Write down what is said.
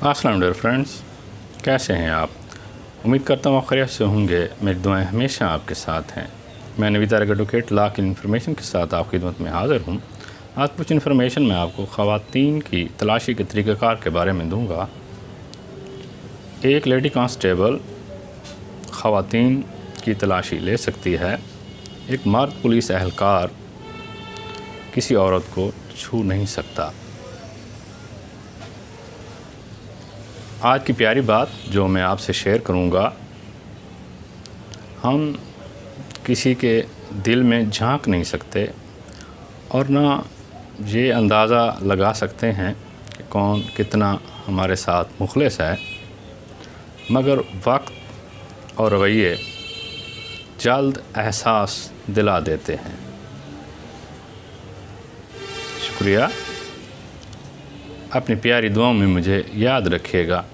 अस्सलाम dear friends, कैसे हैं आप। उम्मीद करता हूँ आप खैरियत से होंगे। मेरी दुआएं हमेशा आपके साथ हैं। मैं नवी तारिक एडवोकेट लॉ की इन्फॉर्मेशन के साथ आपकी खिदमत में हाज़िर हूँ। आज कुछ इन्फॉर्मेशन मैं आपको ख़वातीन की तलाशी के तरीक़ाकार के बारे में दूँगा। एक लेडी कांस्टेबल ख़वातीन की तलाशी ले सकती है। एक मर्द पुलिस एहलकार किसी औरत को छू नहीं सकता। आज की प्यारी बात जो मैं आपसे शेयर करूंगा, हम किसी के दिल में झांक नहीं सकते और ना ये अंदाज़ा लगा सकते हैं कि कौन कितना हमारे साथ मुखलिस है, मगर वक्त और रवैये जल्द एहसास दिला देते हैं। शुक्रिया। अपनी प्यारी दुआओं में मुझे याद रखिएगा।